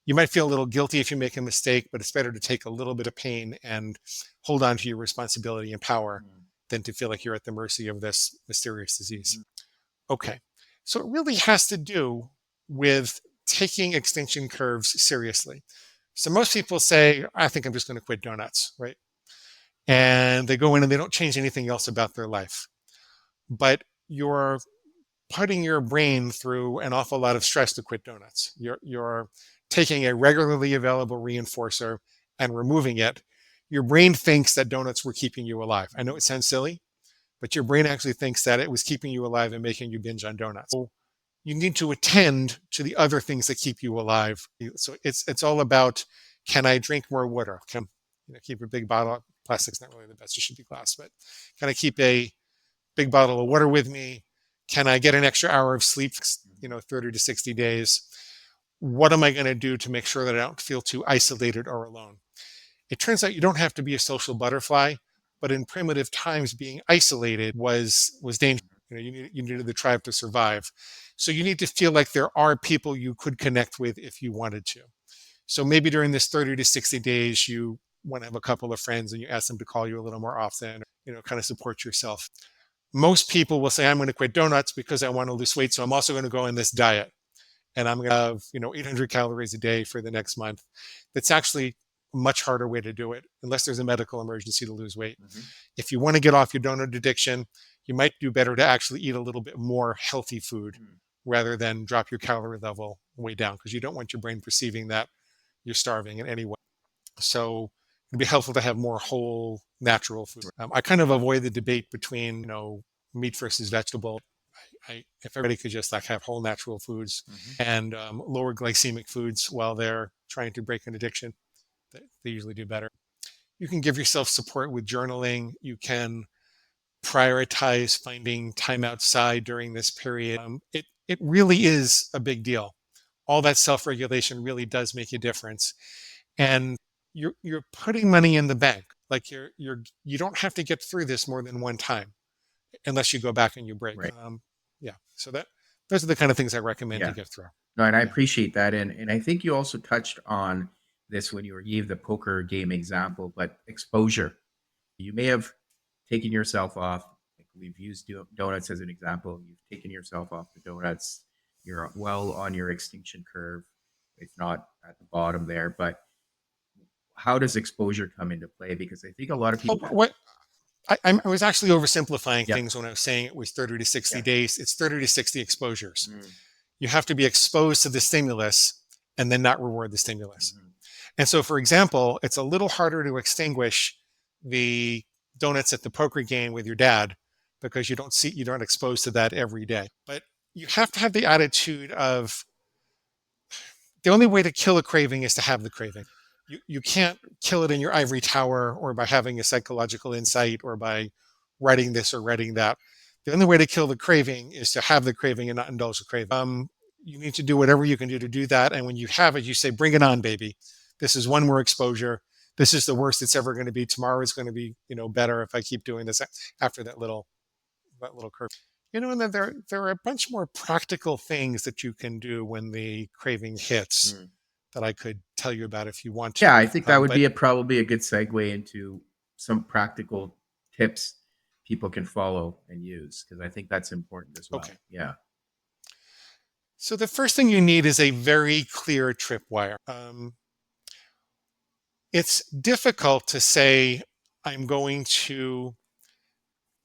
You might feel a little guilty if you make a mistake, but it's better to take a little bit of pain and hold on to your responsibility and power than to feel like you're at the mercy of this mysterious disease. Okay. So it really has to do with taking extinction curves seriously. So most people say, I think I'm just going to quit donuts, right? And they go in and they don't change anything else about their life. But you're putting your brain through an awful lot of stress to quit donuts. You're taking a regularly available reinforcer and removing it. Your brain thinks that donuts were keeping you alive. I know it sounds silly, but your brain actually thinks that it was keeping you alive and making you binge on donuts. So you need to attend to the other things that keep you alive. So it's all about, can I drink more water? Can keep a big bottle? Plastic's not really the best. It should be glass, but can I keep a big bottle of water with me? Can I get an extra hour of sleep? 30 to 60 days. What am I going to do to make sure that I don't feel too isolated or alone? It turns out you don't have to be a social butterfly, but in primitive times, being isolated was dangerous. You needed the tribe to survive. So you need to feel like there are people you could connect with if you wanted to. So maybe during this 30 to 60 days, you want to have a couple of friends and you ask them to call you a little more often, kind of support yourself. Most people will say, I'm going to quit donuts because I want to lose weight. So I'm also going to go on this diet. And I'm going to have, 800 calories a day for the next month. That's actually much harder way to do it, unless there's a medical emergency to lose weight. Mhm. If you want to get off your donut addiction, you might do better to actually eat a little bit more healthy food Mm. rather than drop your calorie level way down, because you don't want your brain perceiving that you're starving in any way. So it'd be helpful to have more whole, natural food. I kind of avoid the debate between, meat versus vegetable. If everybody could just like have whole natural foods Mhm. and lower glycemic foods while they're trying to break an addiction, they usually do better. You can give yourself support with journaling. You can prioritize finding time outside during this period. It really is a big deal. All that self-regulation really does make a difference, and you're putting money in the bank. Like you don't have to get through this more than one time unless you go back and you break. Right. Yeah. So those are the kind of things I recommend to Yeah. get through. No, and I Yeah. appreciate that. And I think you also touched on this when you gave the poker game example, but exposure. You may have taken yourself off. Like we've used donuts as an example. You've taken yourself off the donuts. You're well on your extinction curve, if not at the bottom there. But how does exposure come into play? Because I think a lot of Oh, people. what I was actually oversimplifying Yeah. things when I was saying it was 30 to 60 Yeah. days. It's 30 to 60 exposures. Mm. You have to be exposed to the stimulus and then not reward the stimulus. Mhm. And so, for example, it's a little harder to extinguish the donuts at the poker game with your dad because you don't exposed to that every day. But you have to have the attitude of the only way to kill a craving is to have the craving. You can't kill it in your ivory tower or by having a psychological insight or by writing this or writing that. The only way to kill the craving is to have the craving and not indulge the craving. You need to do whatever you can do to do that. And when you have it, you say, bring it on, baby. This is one more exposure. This is the worst it's ever going to be. Tomorrow is going to be, better if I keep doing this after that little curve. And then there are a bunch more practical things that you can do when the craving hits Mm. that I could tell you about if you want to. Yeah, I think that would But be probably a good segue into some practical tips people can follow and use because I think that's important as well. okay. Yeah. So the first thing you need is a very clear tripwire. It's difficult to say I'm going to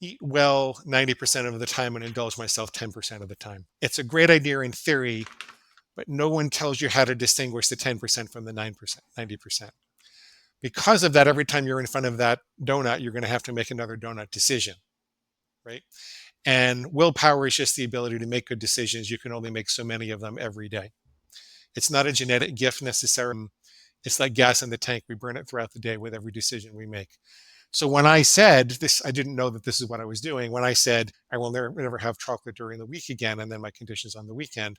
eat well 90% of the time and indulge myself 10% of the time. It's a great idea in theory, but no one tells you how to distinguish the 10% from the 9%, 90%. Because of that, every time you're in front of that donut, you're going to have to make another donut decision, right? And willpower is just the ability to make good decisions. You can only make so many of them every day. It's not a genetic gift necessarily. It's like gas in the tank. We burn it throughout the day with every decision we make. So when I said this, I didn't know that this is what I was doing. When I said I will never have chocolate during the week again, and then my conditions on the weekend,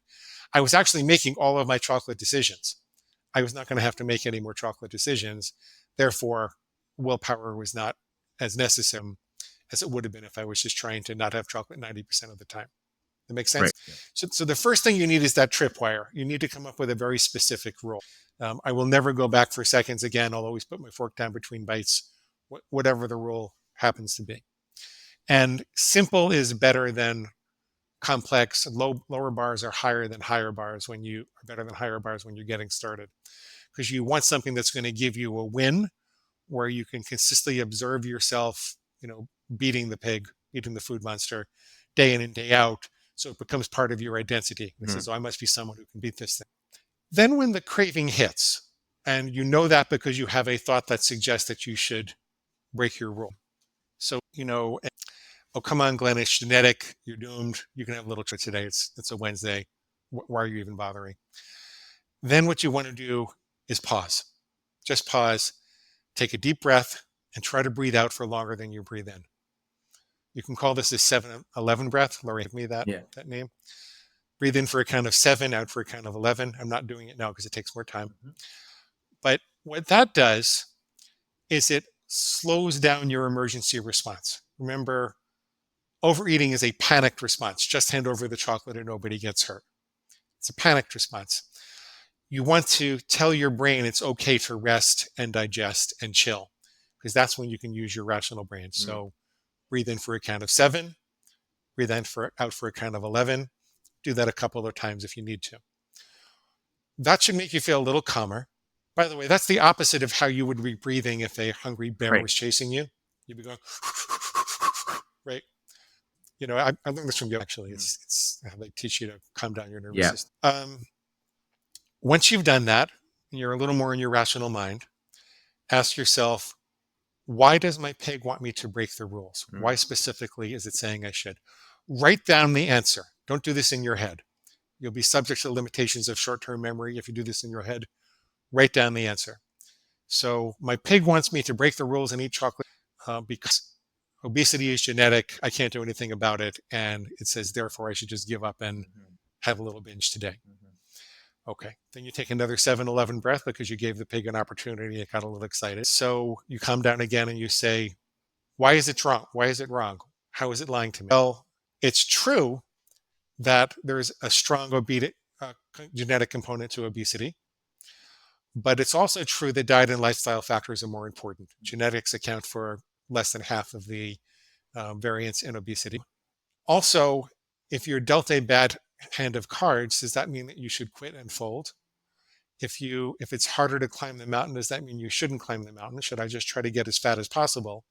I was actually making all of my chocolate decisions. I was not going to have to make any more chocolate decisions. Therefore, willpower was not as necessary as it would have been if I was just trying to not have chocolate 90% of the time. That makes Right. sense? Yeah. So the first thing you need is that tripwire. You need to come up with a very specific rule. I will never go back for seconds again. I'll always put my fork down between bites, whatever the rule happens to be. And simple is better than complex. Lower bars are higher than higher bars when you are better than higher bars when you're getting started. Because you want something that's going to give you a win where you can consistently observe yourself, beating the pig, beating the food monster day in and day out. So it becomes part of your identity. It says, oh, I must be someone who can beat this thing. Then when the craving hits, and you know that because you have a thought that suggests that you should break your rule. So, oh, come on, Glenn, it's genetic. You're doomed. You can have a little treat today. It's a Wednesday. Why are you even bothering? Then what you want to do is pause. Just pause, take a deep breath, and try to breathe out for longer than you breathe in. You can call this a 7-11 breath. Lori gave me that Yeah. name. Breathe in for a count of 7, out for a count of 11. I'm not doing it now because it takes more time. Mhm. But what that does is it slows down your emergency response. Remember, overeating is a panicked response. Just hand over the chocolate and nobody gets hurt. It's a panicked response. You want to tell your brain it's okay to rest and digest and chill, because that's when you can use your rational brain. Mm. So breathe in for a count of 7, breathe in out for a count of 11. Do that a couple of times if you need to. That should make you feel a little calmer. By the way, that's the opposite of how you would be breathing if a hungry bear Right. was chasing you. You'd be going, right? I learned this from yoga, actually. Mhm. It's how they teach you to calm down your nervous Yeah. system. Once you've done that, and you're a little more in your rational mind, ask yourself, why does my pig want me to break the rules? Why Mhm. specifically is it saying I should? Write down the answer. Don't do this in your head. You'll be subject to the limitations of short-term memory if you do this in your head. Write down the answer. So my pig wants me to break the rules and eat chocolate because obesity is genetic. I can't do anything about it. And it says, therefore, I should just give up and Mhm. have a little binge today. Mhm. Okay. Then you take another 7-Eleven breath because you gave the pig an opportunity. It got a little excited. So you calm down again and you say, why is it wrong? Why is it wrong? How is it lying to me? Well, it's true that there's a strong genetic component to obesity, but it's also true that diet and lifestyle factors are more important. Genetics account for less than half of the variance in obesity. Also, if you're dealt a bad hand of cards, does that mean that you should quit and fold? If it's harder to climb the mountain, does that mean you shouldn't climb the mountain? Should I just try to get as fat as possible?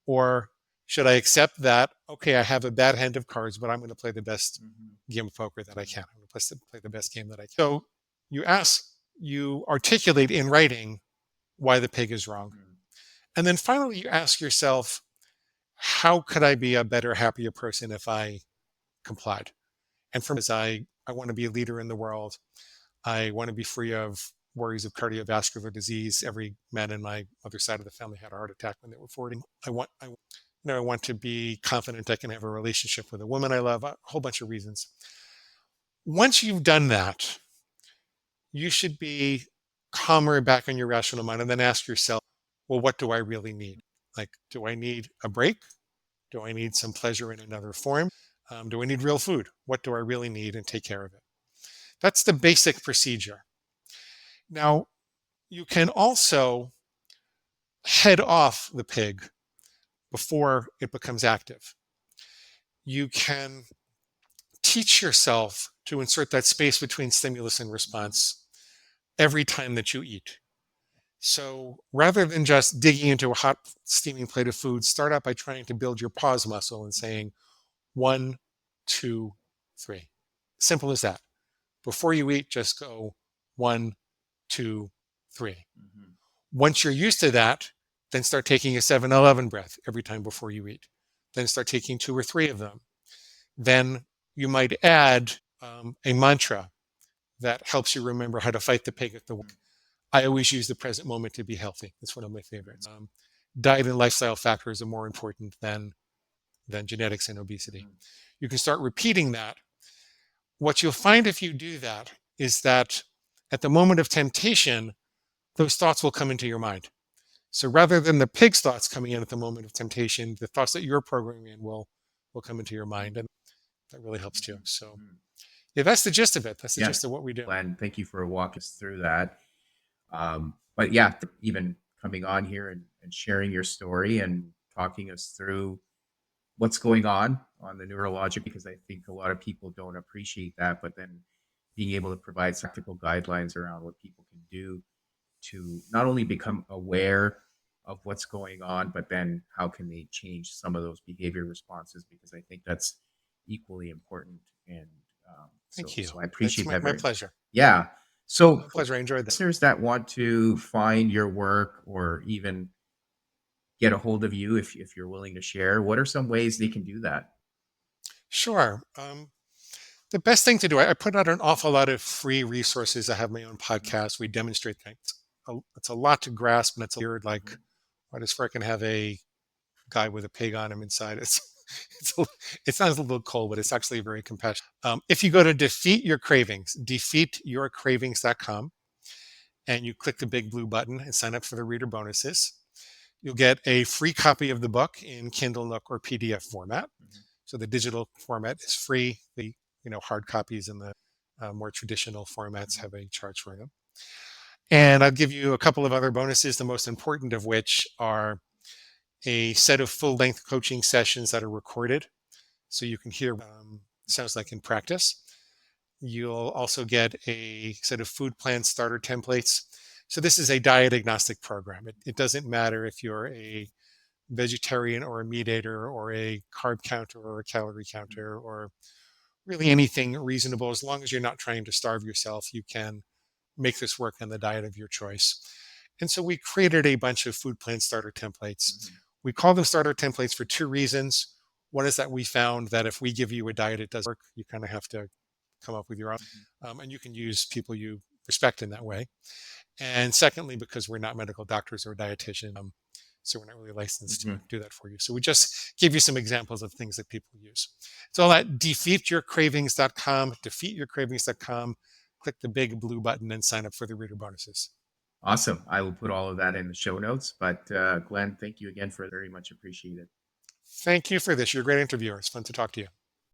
Or should I accept that, okay, I have a bad hand of cards, but I'm going to play the best Mhm. game of poker that I can. I'm going to play the best game that I can. So you articulate in writing why the pig is wrong. Mhm. And then finally, you ask yourself, how could I be a better, happier person if I complied? And for me, I want to be a leader in the world. I want to be free of worries of cardiovascular disease. Every man in my other side of the family had a heart attack when they were 40. I want to be confident I can have a relationship with a woman I love, a whole bunch of reasons. Once you've done that, you should be calmer back on your rational mind and then ask yourself, well, what do I really need? Like, do I need a break? Do I need some pleasure in another form? Do I need real food? What do I really need and take care of it? That's the basic procedure. Now, you can also head off the pig before it becomes active. You can teach yourself to insert that space between stimulus and response every time that you eat. So rather than just digging into a hot, steaming plate of food, start out by trying to build your pause muscle and saying 1, 2, 3. Simple as that. Before you eat, just go 1, 2, 3. Mhm. Once you're used to that, then start taking a 7-Eleven breath every time before you eat. Then start taking 2 or 3 of them. Then you might add a mantra that helps you remember how to fight the pig at the work. I always use the present moment to be healthy. It's one of my favorites. Diet and lifestyle factors are more important than genetics and obesity. Mhm. You can start repeating that. What you'll find if you do that is that at the moment of temptation, those thoughts will come into your mind. So rather than the pig's thoughts coming in at the moment of temptation, the thoughts that you're programming in will come into your mind, and that really helps too. Mhm. So Mhm. yeah, that's the gist of it. That's the Yeah. gist of what we do. Glenn, thank you for walking us through that. But yeah, even coming on here and sharing your story and talking us through what's going on the neurologic, because I think a lot of people don't appreciate that, but then being able to provide practical guidelines around what people can do to not only become aware of what's going on, but then how can they change some of those behavior responses, because I think that's equally important. And Thank you. so I It's appreciate that my very. pleasure. Yeah. So My pleasure. I enjoyed that. listeners that want to find your work or even get a hold of you, if you're willing to share, what are some ways they can do that? Sure. The best thing to do, I put out an awful lot of free resources. I have my own podcast. We demonstrate things. It's a lot to grasp, and it's weird. Like, Mhm. why does frickin' have a guy with a pig on him inside? It's a, it sounds a little cold, but it's actually very compassionate. If you go to Defeat Your Cravings, defeatyourcravings.com, and you click the big blue button and sign up for the reader bonuses, you'll get a free copy of the book in Kindle, Nook, or PDF format. Mhm. So the digital format is free. The hard copies and the more traditional formats Mhm. have a charge for them. And I'll give you a couple of other bonuses, the most important of which are a set of full length coaching sessions that are recorded so you can hear sounds like in practice. You'll also get a set of food plan starter templates So this is a diet agnostic program. It doesn't matter if you're a vegetarian or a meat eater or a carb counter or a calorie counter or really anything reasonable. As long as you're not trying to starve yourself, you can make this work on the diet of your choice. And so we created a bunch of food plan starter templates. Mhm. We call them starter templates for two reasons. One is that we found that if we give you a diet, it does work. You kind of have to come up with your own, Mhm. and you can use people you respect in that way. And secondly, because we're not medical doctors or dietitians, so we're not really licensed to Mhm. do that for you. So we just give you some examples of things that people use. It's all at defeatyourcravings.com, defeatyourcravings.com. Click the big blue button and sign up for the reader bonuses. Awesome. I will put all of that in the show notes. But Glenn, thank you again for very much appreciated. Thank you for this. You're a great interviewer. It's fun to talk to you.